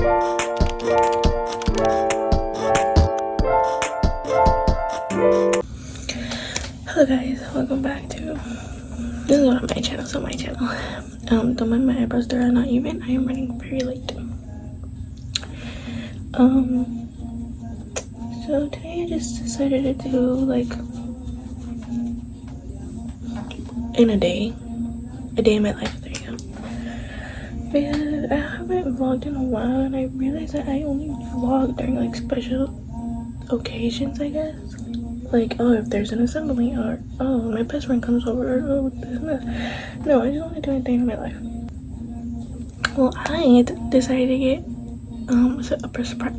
Hello guys, welcome back to this is one of my channels. So my channel, don't mind my eyebrows, they're not even. I am running very late. So today I just decided to do like a day in my life. There you go. Because I haven't vlogged in a while, and I realized that I only vlog during like special occasions, I guess. Like, oh, if there's an assembly, or oh, my best friend comes over, or oh, this and that. No, I just want to do a day in my life. Well, I decided to get a surprise.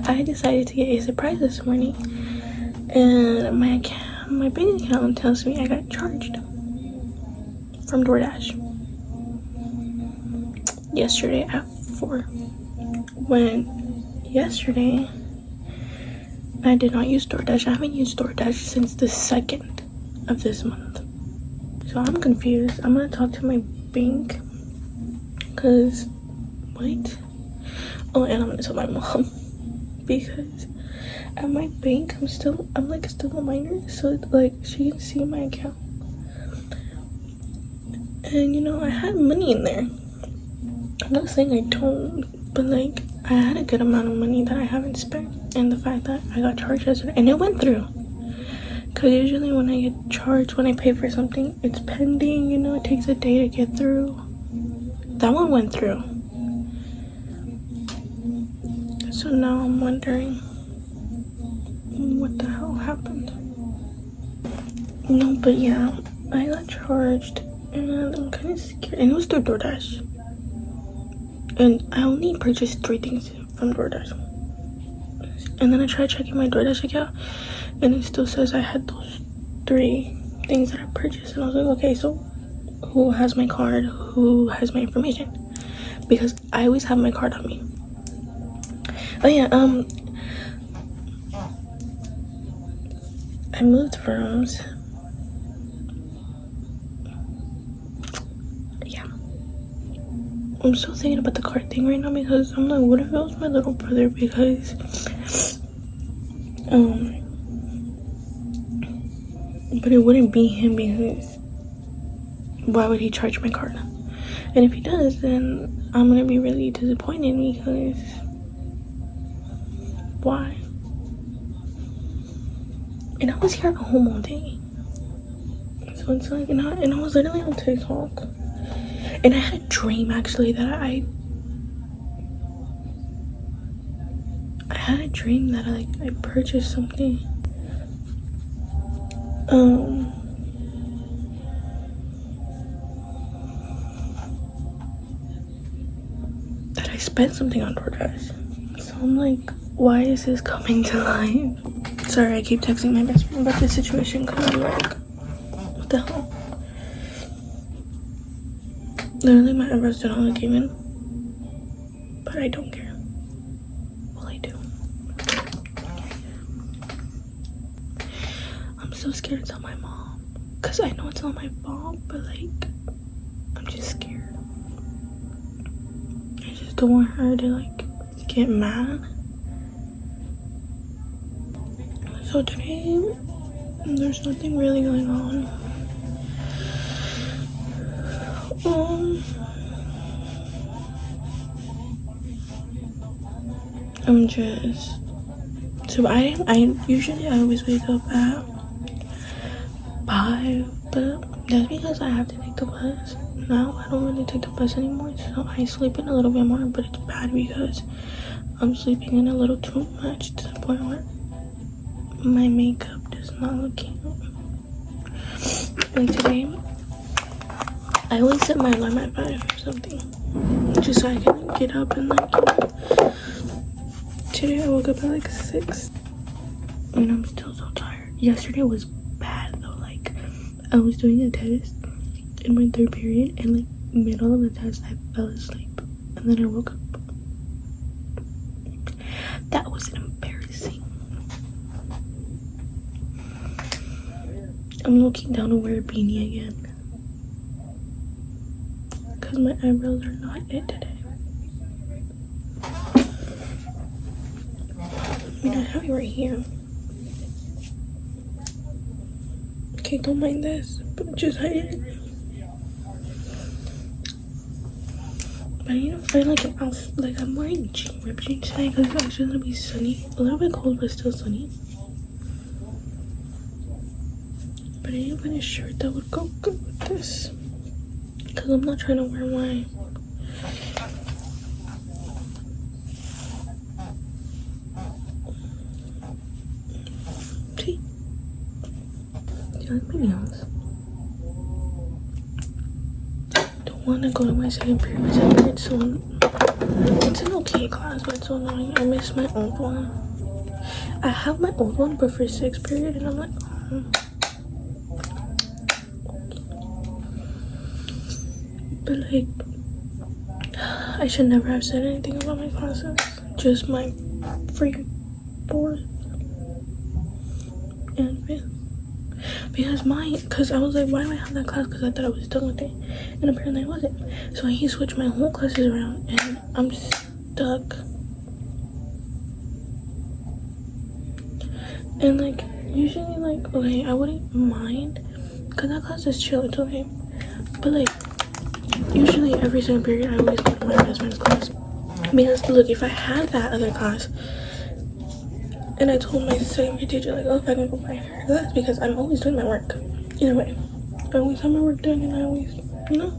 I decided to get a surprise this morning, and my bank account tells me I got charged from DoorDash yesterday at 4. When yesterday I did not use DoorDash. I haven't used DoorDash since the 2nd of this month. So I'm confused. I'm gonna talk to my bank. Cause, what? Oh, and I'm gonna tell my mom. Because at my bank, I'm still a minor. So, like, she can see my account. And, you know, I had money in there. I'm not saying I don't. But, like, I had a good amount of money that I haven't spent. And the fact that I got charged yesterday, and it went through. Because usually when I get charged, when I pay for something, it's pending, you know, it takes a day to get through. That one went through. So now I'm wondering what the hell happened. No, but yeah, I got charged, and I'm kind of scared. And it was through DoorDash. And I only purchased 3 things from DoorDash. And then I tried checking my DoorDash account, and it still says I had those 3 things that I purchased. And I was like, okay, so who has my card? Who has my information? Because I always have my card on me. Oh yeah, I moved firms. Yeah. I'm still thinking about the card thing right now, because I'm like, what if it was my little brother? Because but it wouldn't be him, because why would he charge my card? And if he does, then I'm gonna be really disappointed, because why? And I was here at home all day. So it's like, and I was literally on TikTok. And I had a dream, actually, that I had a dream that I purchased something. That I spent something on DoorDash. So I'm like, why is this coming to life? Sorry, I keep texting my best friend about this situation, because I'm like, what the hell? Literally, my eyebrows do not look even. But I don't care. Well, I do. I'm so scared to tell my mom. Because I know it's not my fault, but like, I'm just scared. I just don't want her to like get mad. So today, there's nothing really going on. I'm just, so I usually always wake up at 5, but that's because I have to take the bus. Now I don't really take the bus anymore, so I sleep in a little bit more, but it's bad because I'm sleeping in a little too much, to the point where my makeup does not look cute. Like today, I always set my alarm at 5 or something, just so I can get up and like, you know. Today I woke up at like 6, and I'm still so tired. Yesterday was bad though. Like, I was doing a test in my 3rd period, and like middle of the test I fell asleep, and then I woke up. That was embarrassing. I'm looking down to wear a beanie again, because my eyebrows are not it today. I mean, I have it right here. Okay, don't mind this, but just hide it. But I need to find like an outfit. Like, I'm wearing ripped jeans today because it's actually gonna be sunny. A little bit cold, but still sunny. But I need to find a shirt that would go good with this. Because I'm not trying to wear my see. Do you like my nails? Don't want to go to my second period. My second period's so it's an okay class, but it's so annoying. I miss my old one. I have my old one, but for 6th period, and I'm like, oh. But like, I should never have said anything about my classes. Just my free 4th and 5th. Because I was like, why do I have that class? Because I thought I was done with it. And apparently I wasn't. So he switched my whole classes around and I'm stuck. And like, usually like, okay, I wouldn't mind. Because that class is chill, it's okay. But like, usually every second period I always go to my best friend's class. Because look, if I had that other class, and I told my second period teacher, like, oh, if I can go by her class, because I'm always doing my work. Either way, I always have my work done, and I always, you know.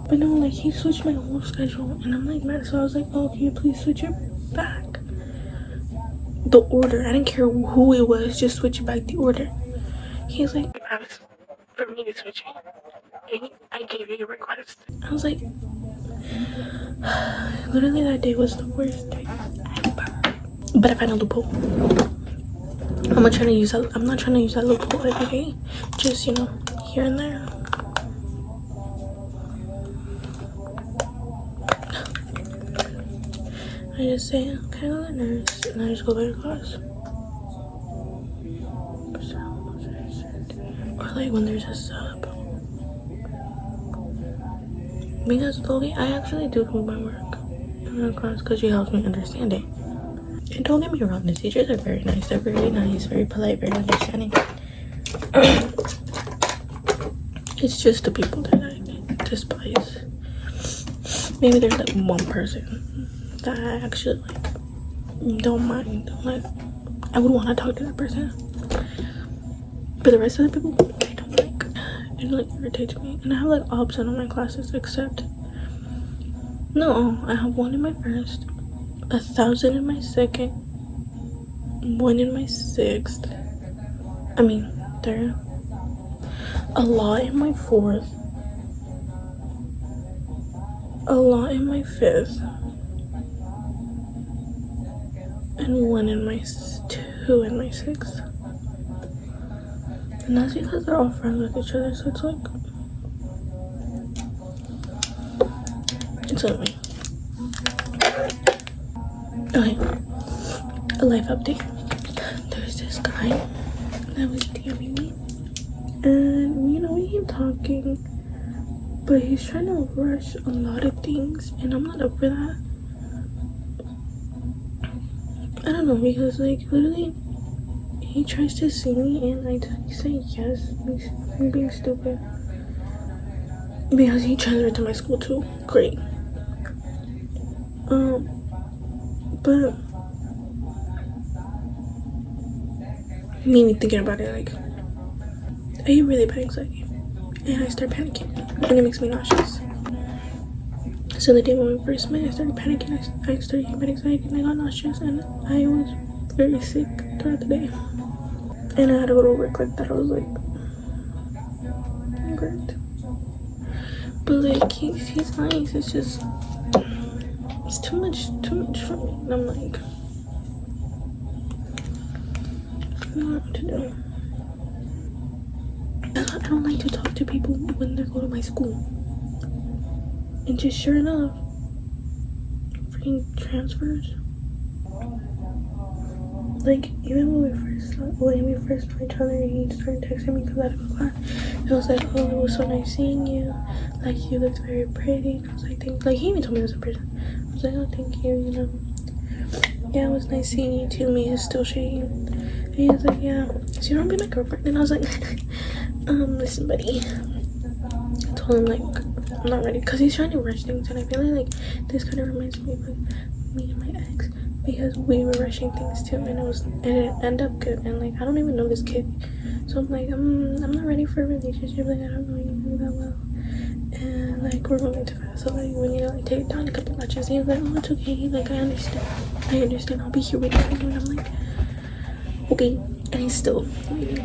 But no, like, he switched my whole schedule, and I'm like, man, so I was like, oh, can you please switch it back? The order, I didn't care who it was, just switch it back the order. He's like, for me to switch it, I gave you your request. I was like, literally that day was the worst day ever. But I found a loophole. I'm not trying to use that loophole every day. Just, you know, here and there. I just say, okay, I'm a nurse, and I just go back to class. Or like when there's a sub. Because slowly, I actually do my work in her class because she helps me understand it. And don't get me wrong, the teachers are very nice. They're very nice, very polite, very understanding. It's just the people that I despise. Maybe there's like one person that I actually like don't mind. Like, I would want to talk to that person. But the rest of the people, I don't like. It like irritates me. And I have like ops in all my classes except no, I have 1 in my first, 1,000 in my second, 1 in my 6th, third, a lot in my 4th, a lot in my 5th, and 1 in my 2 in my 6th. And that's because they're all friends with each other, so it's like, it's annoying. Okay, a life update. There's this guy that was DMing me, and you know, we keep talking, but he's trying to rush a lot of things, and I'm not up for that. I don't know, because like literally he tries to see me and I say yes. He's being stupid because he transferred to my school too. Great. But me thinking about it, like, I get really bad anxiety and I start panicking and it makes me nauseous. So the day when we first met, I started panicking. I started getting bad anxiety and I got nauseous and I was very sick throughout the day. And I had to go to work like that. I was like, great. But like, he's nice. It's just, it's too much for me. And I'm like, I don't know what to do. I don't like to talk to people when they go to my school. And just sure enough, freaking transfers. Like, even when we first saw each other, he started texting me because I had to go to class. He was like, oh, it was so nice seeing you. Like, you looked very pretty. And I was like, thank you. Like, he even told me I was a person. I was like, oh, thank you, you know. yeah, it was nice seeing you too. Me is still shaking. And he was like, yeah, so you don't be my girlfriend? And I was like, listen, buddy. I told him, like, I'm not ready, because he's trying to rush things, and I feel like this kind of reminds me of, like, me and my ex, because we were rushing things too, and it didn't end up good, and, like, I don't even know this kid, so I'm like, I'm not ready for a relationship, like, I don't know you that well, and, like, we're moving too fast, so, like, we need to, like, take it down a couple notches. And he was like, oh, it's okay, like, I understand, I'll be here waiting for you. And I'm like, okay. And he's still waiting.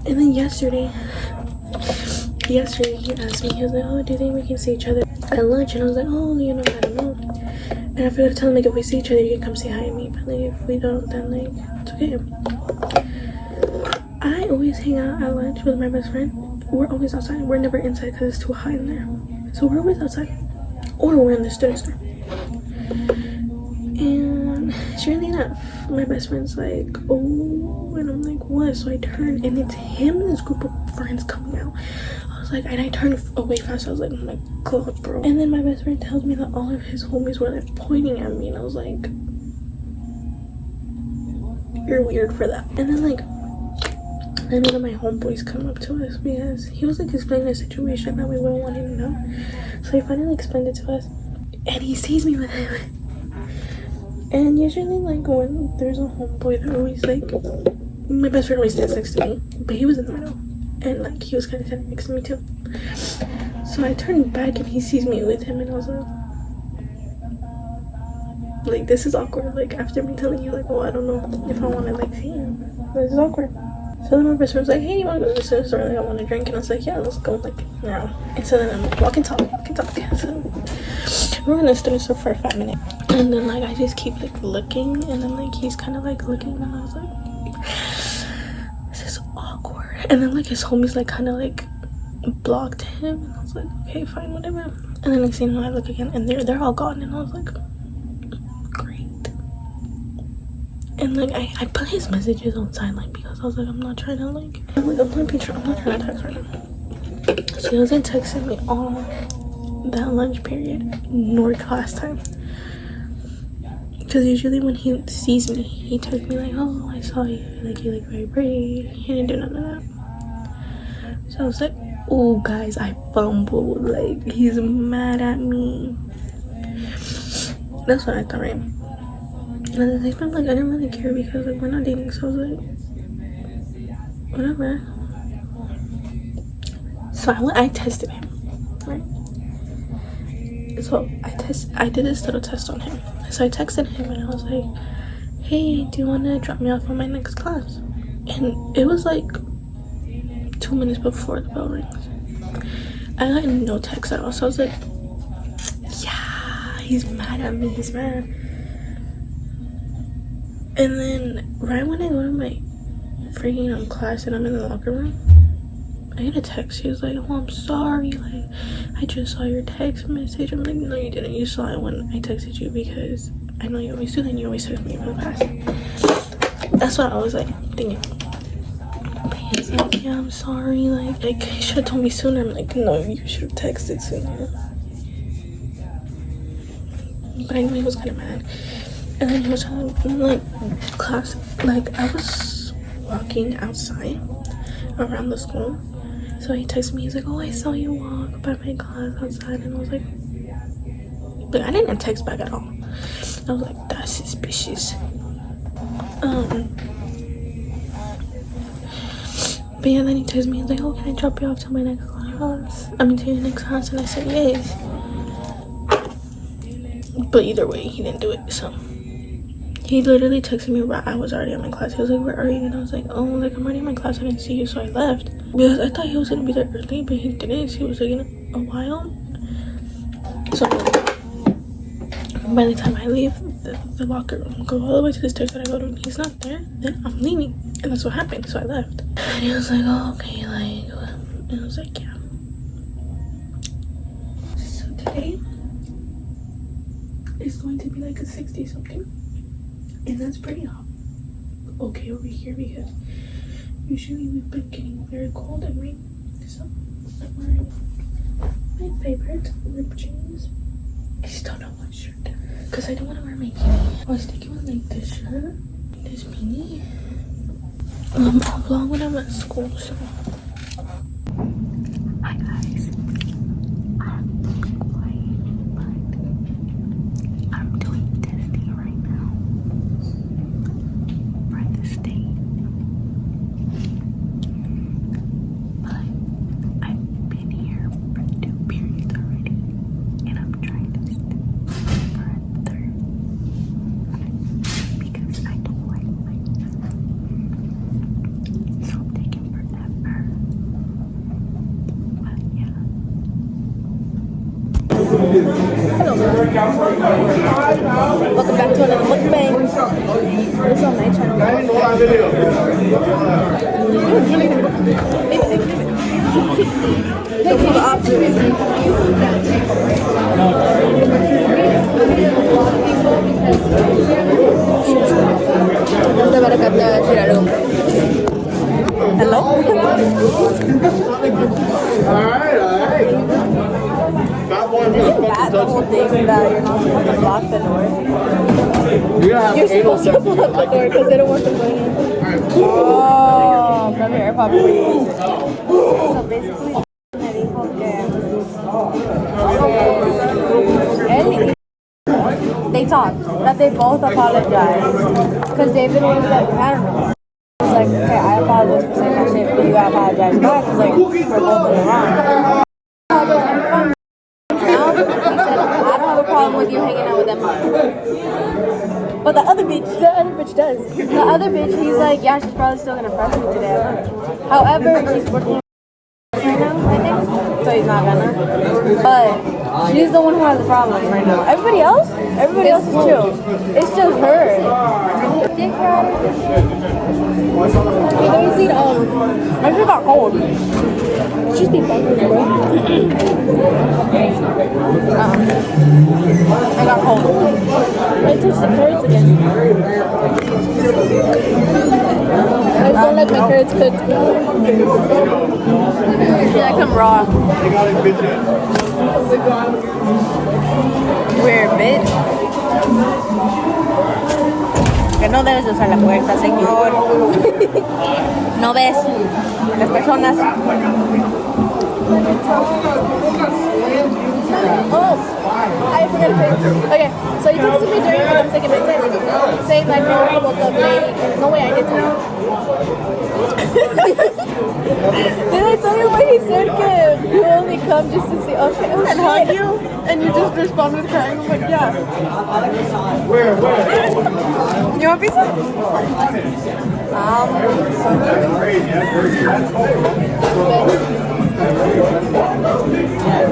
And then yesterday he asked me, he was like, oh, do you think we can see each other at lunch? And I was like, oh, you know, I don't know. And I forgot to tell him, like, if we see each other, you can come say hi to me, but, like, if we don't, then, like, it's okay. I always hang out at lunch with my best friend. We're always outside. We're never inside because it's too hot in there. So we're always outside. Or we're in the student store. And surely enough, my best friend's like, oh, and I'm like, what? So I turn, and it's him and this group of friends coming out. I was like, and I turned away fast. I was like, oh my god, bro. And then my best friend tells me that all of his homies were, like, pointing at me. And I was like, you're weird for that. And then, like, none of my homeboys come up to us because he was, like, explaining a situation that we weren't wanting to know. So he finally explained it to us, and he sees me with him. And usually, like, when there's a homeboy, they're always, like, my best friend always stands next to me, but he was in the middle, and, like, he was kind of standing next to me too. So I turned back and he sees me with him, and I was like, this is awkward. Like, after me telling you, like, oh, I don't know if I want to, like, see him, this is awkward. So then my best friend was like, hey, you want to go to the store? Like, I want to drink. And I was like, yeah, let's go, like, now. And so then I'm like, walk and talk. So we're in the store for 5 minutes. And then, like, I just keep, like, looking. And then, like, he's kind of, like, looking. And I was like, this is awkward. And then, like, his homies, like, kind of, like, blocked him. And I was like, okay, fine, whatever. And then next thing you know, I look again. And they're all gone. And I was like, great. And, like, I put his messages on silent because I was like, I'm not trying to, like, I'm not trying to text right now. So he wasn't texting me all that lunch period, nor class time. Because usually when he sees me, he texts me like, oh, I saw you, like, you look very pretty. He didn't do none of that. So I was like, oh, guys, I fumbled. Like, he's mad at me. That's what I thought, right? And then they felt like I didn't really care because, like, we're not dating. So I was like, whatever. So I tested him, right? So I did this little test on him. So I texted him and I was like, hey, do you want to drop me off on my next class? And it was like 2 minutes before the bell rings. I got no text at all. So I was like, yeah, he's mad at me. He's mad. And then right when I go to my freaking class and I'm in the locker room, I get a text. He was like, oh, I'm sorry, like, I just saw your text message. I'm like, no, you didn't. You saw it when I texted you because I know you always do that and you always text me real fast. That's what I was, like, thinking. But he's like, yeah, I'm sorry, like you should have told me sooner. I'm like, no, you should have texted sooner. But I knew he was kind of mad. And then he was in, like, class, like, I was walking outside around the school. So he texted me, he's like, oh, I saw you walk by my class outside. And I was like, but I didn't text back at all. I was like, that's suspicious. But yeah, then he texted me, he's like, oh, can I drop you off to my next class? To your next class? And I said, yes. But either way, he didn't do it, so. He literally texted me right, I was already in my class. He was like, where are you? And I was like, oh, like, I'm already in my class, I didn't see you, so I left. Because I thought he was gonna be there early, but he didn't. He was taking a while. So by the time I leave the locker room, go all the way to the stairs that I go to, and he's not there, then I'm leaving. And that's what happened, so I left. And he was like, oh, okay, like, and I was like, yeah. So today is going to be like a 60 something. And that's pretty hot. Okay over here because usually we've been getting very cold and rain. So I'm wearing my favorite ripped jeans. I still don't want shirt because because I don't want to wear my beanie. I was thinking with like this shirt, this beanie. I'll vlog when I'm at school. So. Hi guys. I'm quiet, but I'm doing testing right now for the state. But I've been here for 2 periods already, and I'm trying to stay for a third because I don't like my so I'm taking forever. But yeah. Hello. Welcome back to another mukbang. This is on my channel. Take the opposite. Hello? Alright. That the whole thing that you're not supposed to block the door. You're supposed to block the door because they don't want to go in. Oh, from here, probably. So basically, me dijo que they talked, that they both apologized. Because David was like, I don't know. He's like, okay, I apologize for saying that shit, but you gotta apologize back. He's like, we're both in the wrong. He said, I don't have a problem with you hanging out with Emma. But the other bitch does. The other bitch, he's like, yeah, she's probably still gonna press me today. However, she's working right now, I think. So he's not gonna. But she's the one who has the problem right now. Everybody else is chill. It's just her. Dick rider. Hey, let me see the I just got cold. She's been backwards, bro. I got cold. I touched the carrots again. I don't like my carrots cooked. Should I come raw? We're bitch. Que no debes usar la puerta, señor. No ves las personas. Oh, I forgot to say. Okay, so you texted me during when I'm taking my test, saying like, no, I woke up late. No way, I did tell you. Did I tell you what he said? You only come just to see okay, and hug you, and you just respond with crying. I'm like, yeah. Where? You want pizza?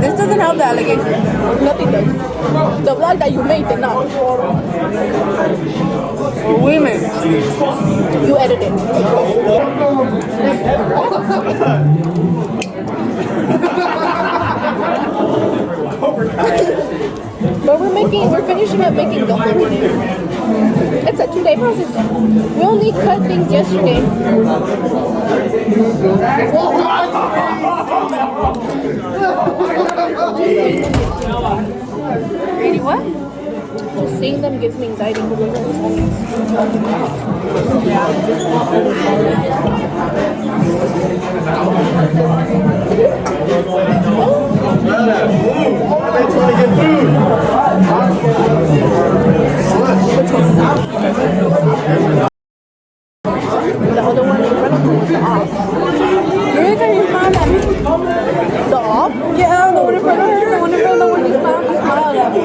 This doesn't help the allegation. Nothing does. The vlog that you made did not. We made. You edited. But we're finishing up making the whole thing. It's a 2-day process. We only cut things yesterday. Really, what? Just seeing them gives me anxiety. The other one in front of me is off. You're going to smile at me? The off? Yeah, the one in front of her. The one in front of the one who smiled at me.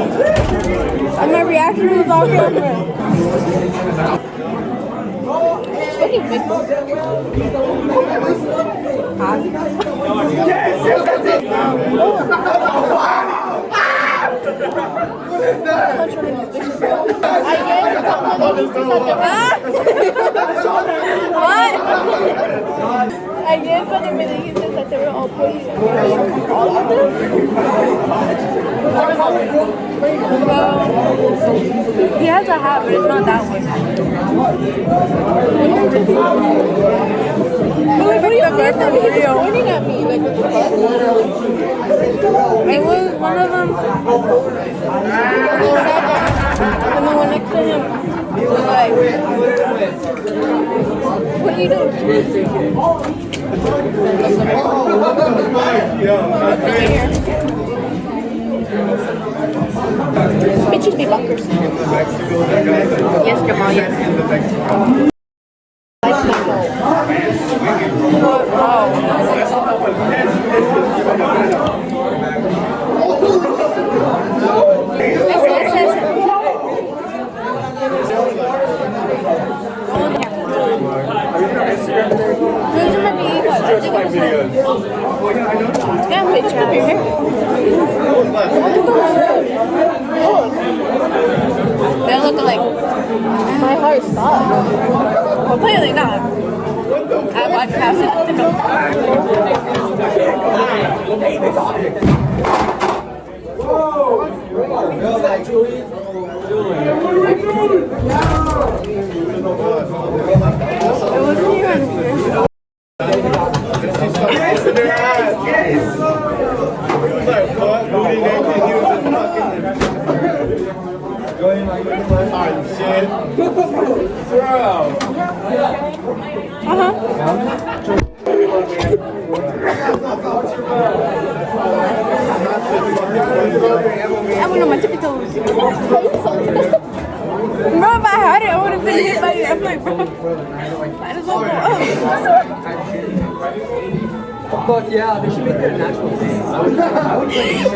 And my reaction was all camera. It's fucking big. Ayer cuando me dijiste que te veo pretty, all of them? He has a hat, but it's not that one. What do you mean that he was pointing at me? Like, what the fuck? It was one of them. Bitches be bunkers. Yes, Jamal, yes. They look like my heart stopped. Well, clearly not. I watched past it. It wasn't even. I went on my tippy toes. Bro, if I had it, I would have been hit by it. I'm like, bro, might as well go up. Fuck yeah, they should make that a natural thing. I would like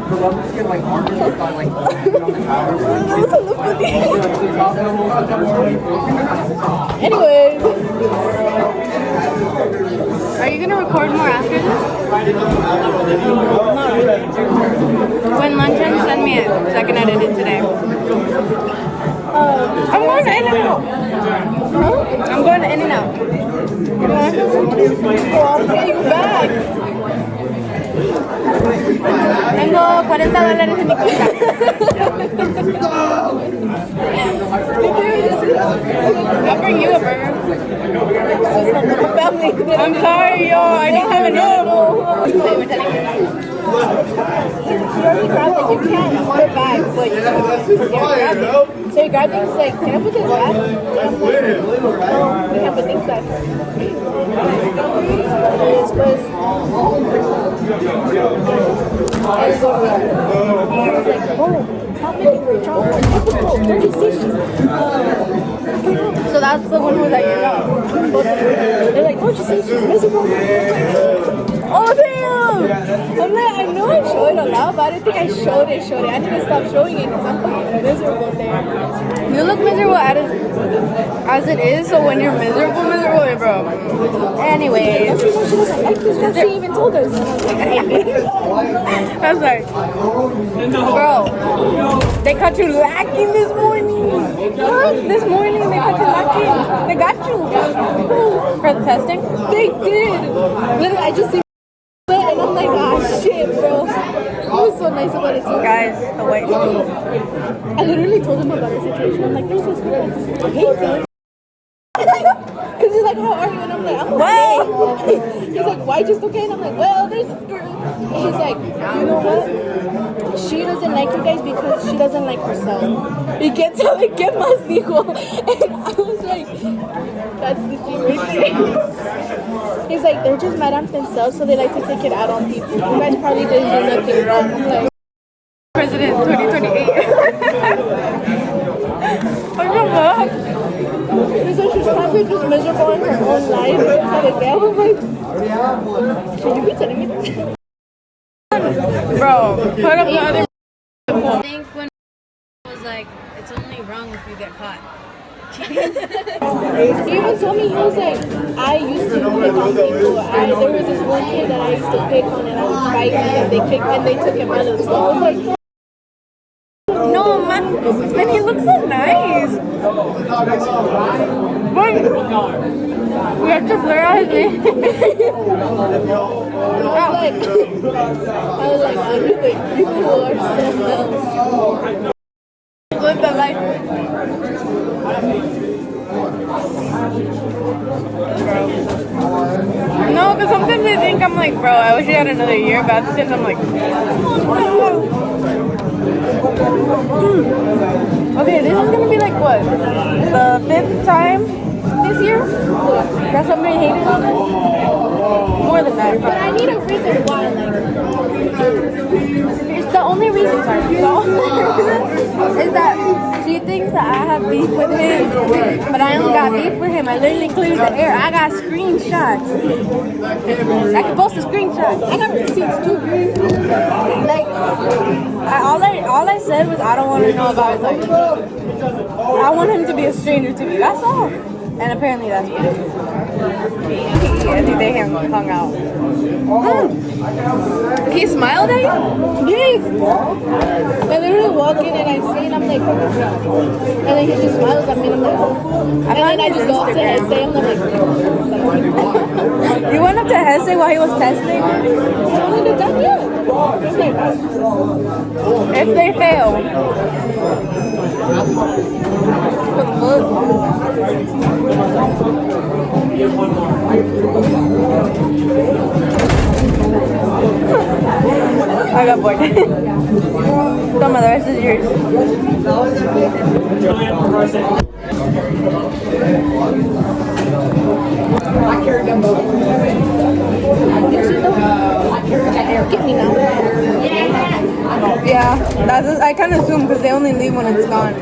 for love to get like armors on like Anyway, are you gonna record more after this? No. When lunch ends, send me it so I can edit it today. I'm going to In-N-Out. Huh? I'm going to In-N-Out. Oh, I'll pay you back. Tengo $40 en mi cuenta. I'll bring you a burger. I'm sorry, yo. I don't have enough. Wait, we're telling you. You already grabbed it. You can't put it back, but you can grab it. So you grab it, it's like, can I put this back? And I'm like, no, we can't put things back. Después, eso, I was like, oh, stop making me drunk. Difficult, dirty sushi. So that's the one who was like, you're not. They're like, don't you see she's miserable? Oh, damn! I'm like, I know I show it a lot, but I didn't think I showed it. I need to stop showing it because I'm fucking miserable there. You look miserable as it is, so when you're miserable, bro. Anyway. She doesn't like this because she even told us. And I was like, I hate it. I'm sorry. Bro, they caught you lacking this morning. Huh? This morning they caught you lacking. They got you. For the testing? They did. Literally, I just see and I'm like, ah, shit, bro. He was so nice about it too. Guys, the way. I literally told him about the situation. I'm like, there's this girl. I hate it. Because he's like, how are you? And I'm like, I'm okay. He's like, why just okay? And I'm like, well, there's this girl. And he's like, you know what? She doesn't like you guys because she doesn't like herself. Y que sabe qué más dijo. And I was like, that's the thing right there. He's like, they're just mad at themselves, so they like to take it out on people. You guys probably didn't do nothing wrong. I'm like, President 2028. What the fuck? So she's probably just miserable in her own life. I was like, should you be telling me this? Bro, put up the other. I think when was like, it's only wrong if you get caught. He even told me, he was like, I used to pick on people. There was this one kid that I used to pick on and I would fight him and they took him out of the school. I was like, no, man, and he looks so nice. But we have to blur out his name. I was like, oh, you are something else. Live that life. No, because sometimes I think I'm like, bro, I wish I had another year, but at the same time I'm like, okay, this is gonna be like what? The 5th time this year? That somebody hated on us? More than that. But I need a reason why. Like, it's the only reason, sorry. The only reason is that she thinks that I have beef with him, but I only got beef with him. I literally cleared the air. I got screenshots. I can post a screenshot. I got receipts too. Like, all I said was I don't want to know about his life. I want him to be a stranger to me. That's all. And apparently that's what it is. I think they hung out. He smiled at you? Yes. I literally walk in and I see and I'm like, and then he just smiles at me and I'm like, and then I just go up to Hesse and I'm like, you went up to Hesse while he was testing? Only the time, yeah. If they fail. What the fuck? I got bored. Toma, the rest is yours. I carried them both. Get me now. Yeah, I kind of assume because they only leave when it's gone.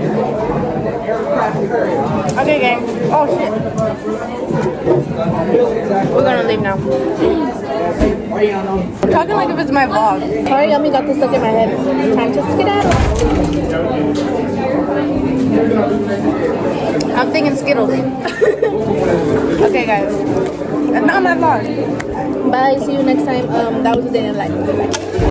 Okay, gang. Oh shit. We're gonna leave now. I'm talking like if it's my vlog. Sorry, yummy got this stuck in my head. Time to skedaddle. I'm thinking Skittles. Okay, guys. That's not my vlog. Bye. See you next time. That was the day in life.